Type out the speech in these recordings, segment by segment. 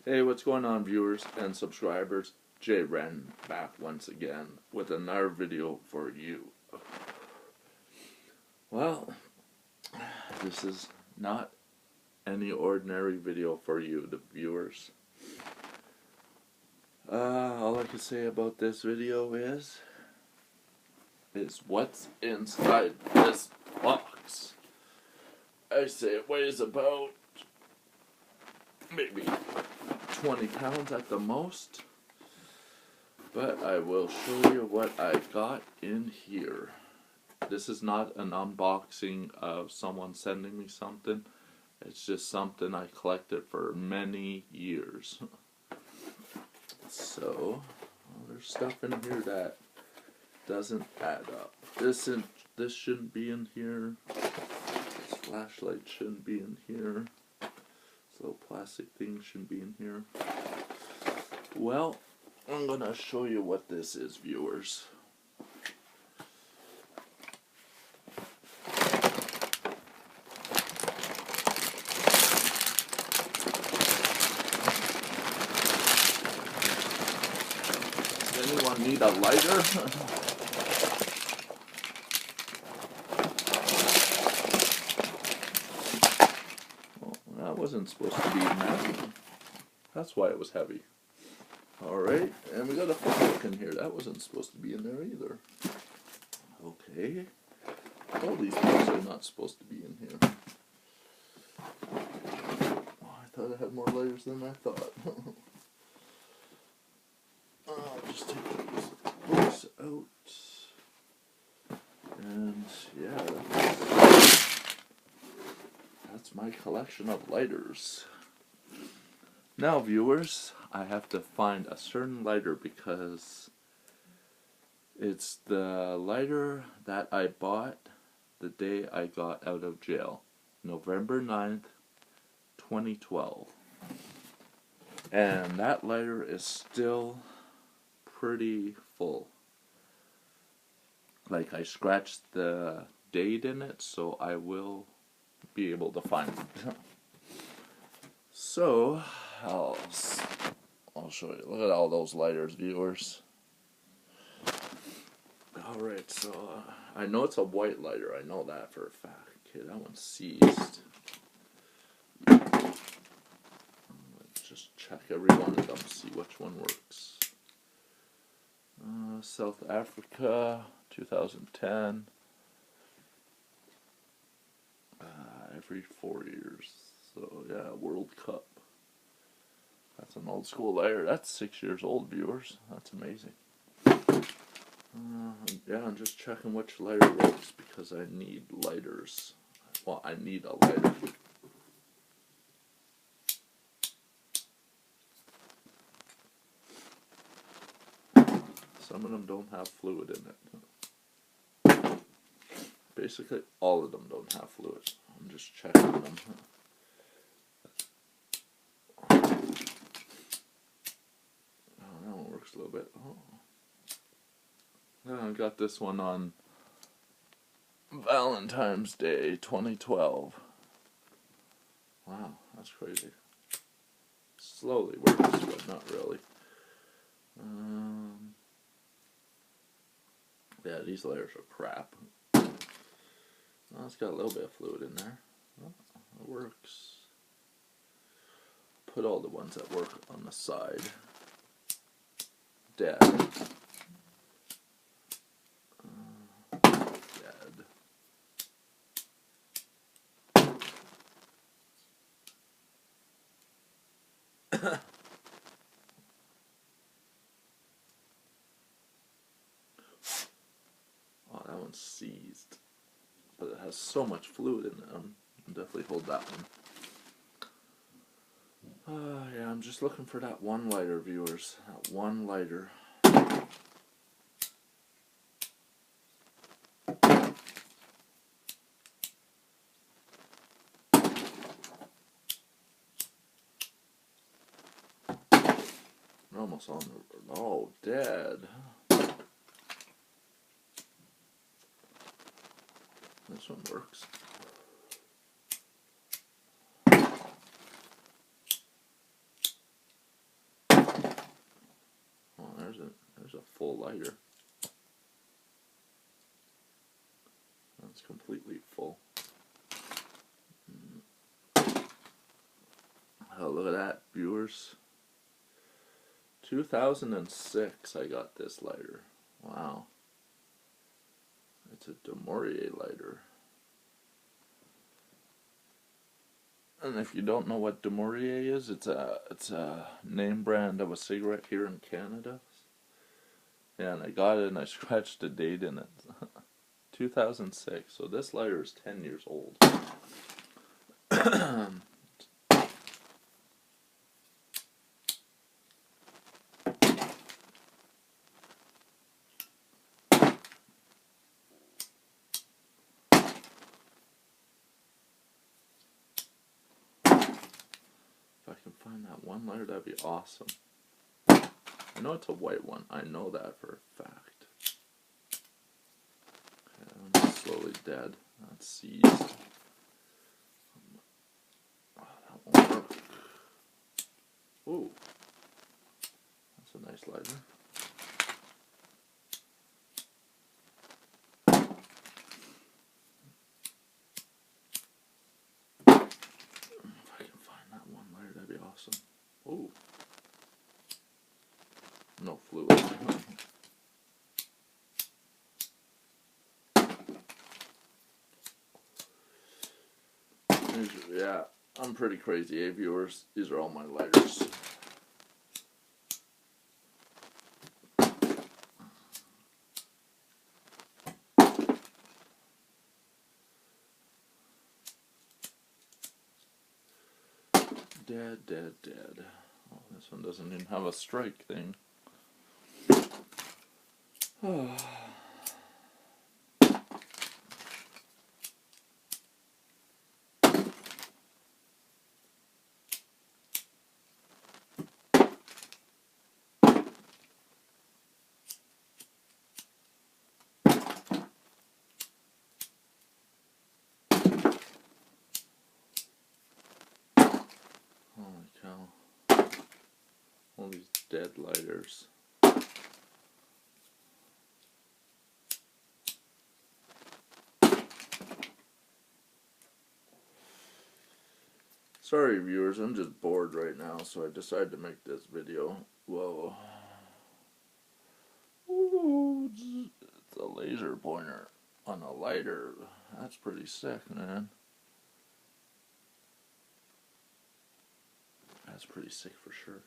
Hey, what's going on, viewers and subscribers? Jay Ren back once again with another video for you. Well, this is not any ordinary video for you, the viewers. All I can say about this video is what's inside this box. I say it weighs about maybe 20 pounds at the most, but I will show you what I got in here. This is not an unboxing of someone sending me something. It's just something I collected for many years. So, there's stuff in here that doesn't add up. This shouldn't be in here. This flashlight shouldn't be in here. This little plastic thing shouldn't be in here. Well, I'm gonna show you what this is, viewers. Does anyone need a lighter? Well, that wasn't supposed to be heavy. That's why it was heavy. Alright, and we got a phone book in here. That wasn't supposed to be in there either. Okay. All these books are not supposed to be in here. Oh, I thought I had more layers than I thought. I'll just take these books out. And yeah, that's my collection of lighters. Now, viewers, I have to find a certain lighter because it's the lighter that I bought the day I got out of jail, November 9th, 2012. And that lighter is still pretty full. Like, I scratched the date in it, so I will be able to find it. So, I'll show you. Look at all those lighters, viewers. Alright, so I know it's a white lighter. I know that for a fact. Okay, that one's seized. Let's just check every one of them, see which one works. South Africa, 2010. Every 4 years. So, yeah, World Cup. That's an old school lighter. That's 6 years old, viewers. That's amazing. Yeah, I'm just checking which lighter works because I need lighters. Well, I need a lighter. Some of them don't have fluid in it. Basically, all of them don't have fluid. I'm just checking them. Oh, that one works a little bit. Oh. I got this one on Valentine's Day 2012. Wow, that's crazy. Slowly works, but not really. Yeah, these layers are crap. Oh, it's got a little bit of fluid in there. Oh, it works. Put all the ones that work on the side. Dead. Oh, that one's seized. But it has so much fluid in it. I'll definitely hold that one. Yeah, I'm just looking for that one lighter, viewers. That one lighter. We're almost on the... Oh, dead. This one works. full lighter. That's completely full. Oh, look at that, viewers. 2006 I got this lighter. Wow. It's a De Maurier lighter. And if you don't know what De Maurier is, it's a name brand of a cigarette here in Canada. Yeah, and I got it and I scratched the date in it. 2006. So this lighter is 10 years old. If I can find that one lighter, that'd be awesome. I know it's a white one. I know that for a fact. Okay, I'm slowly dead. That's seized. Oh, that won't work. Ooh. That's a nice lighter. If I can find that one lighter, that'd be awesome. Ooh. No fluid. Yeah, I'm pretty crazy, viewers. These are all my lighters. Dead, dead, dead. Oh, this one doesn't even have a strike thing. Oh. Holy cow. All these dead lighters. Sorry viewers, I'm just bored right now, so I decided to make this video. Whoa. Ooh, it's a laser pointer on a lighter. That's pretty sick, man. That's pretty sick for sure.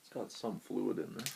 It's got some fluid in there.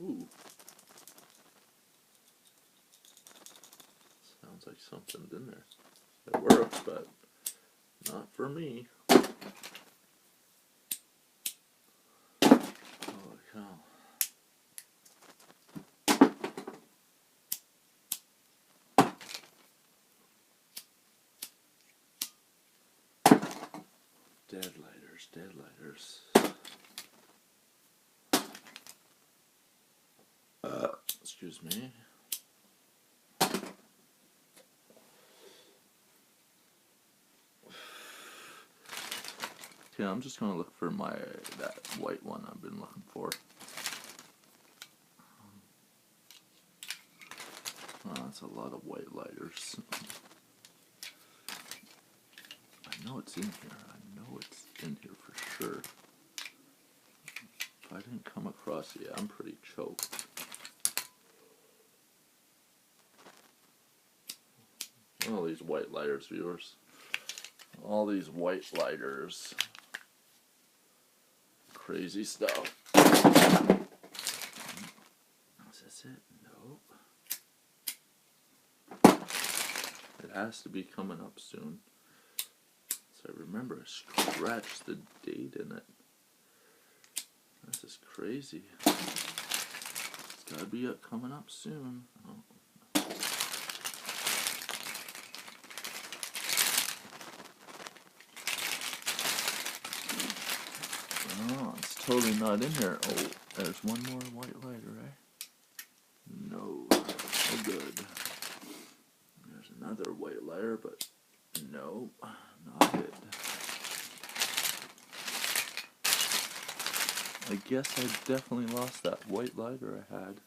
Ooh. Sounds like something's in there. It works, but not for me. Holy cow. Dead lighters, dead lighters. Excuse me. Okay, I'm just gonna look for that white one I've been looking for. Oh, that's a lot of white lighters. I know it's in here. I know it's in here for sure. If I didn't come across it yet, I'm pretty choked. All these white lighters, viewers. All these white lighters. Crazy stuff. Is this it? Nope. It has to be coming up soon. So I remember I scratched the date in it. This is crazy. It's gotta be coming up soon. Oh. Oh, it's totally not in here. Oh, there's one more white lighter, eh? No, no good. There's another white lighter, but no, not it. I guess I definitely lost that white lighter I had.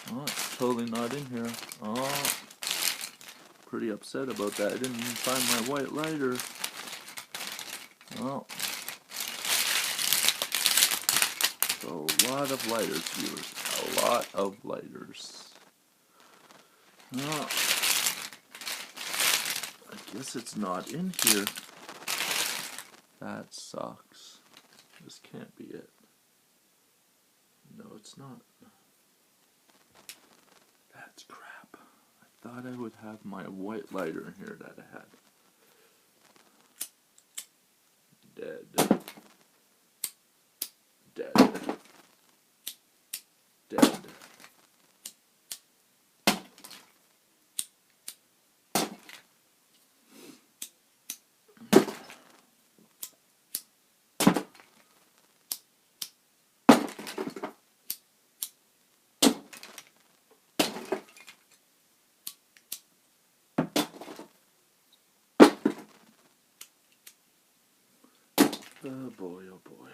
Oh, it's totally not in here. Oh, pretty upset about that. I didn't even find my white lighter. Oh. So a lot of lighters, viewers. A lot of lighters. Oh. I guess it's not in here. That sucks. This can't be it. No, it's not. That's crap. I thought I would have my white lighter in here that I had. Dead. Dead. Dead. Oh boy, oh boy.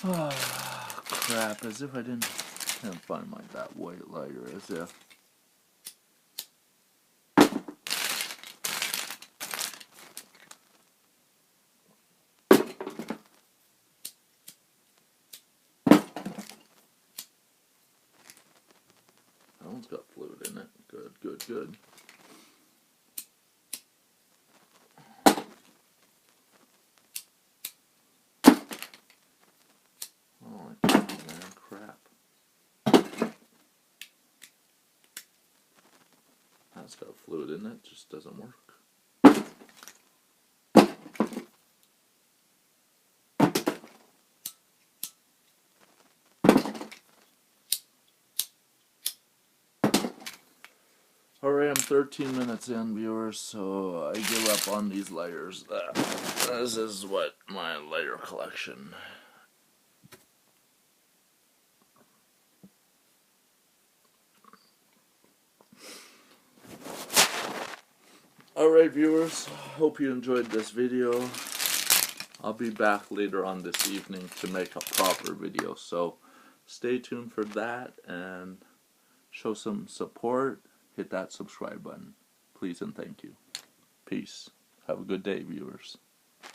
Oh, crap, as if I can't find that white lighter, as if. That one's got fluid in it. Good, good, good. Oh, I can't find that crap. That's got fluid in it, just doesn't work. Alright, I'm 13 minutes in, viewers, so I give up on these lighters. This is what my lighter collection. Alright, viewers, hope you enjoyed this video. I'll be back later on this evening to make a proper video, so stay tuned for that and show some support. Hit that subscribe button. Please and thank you. Peace. Have a good day, viewers.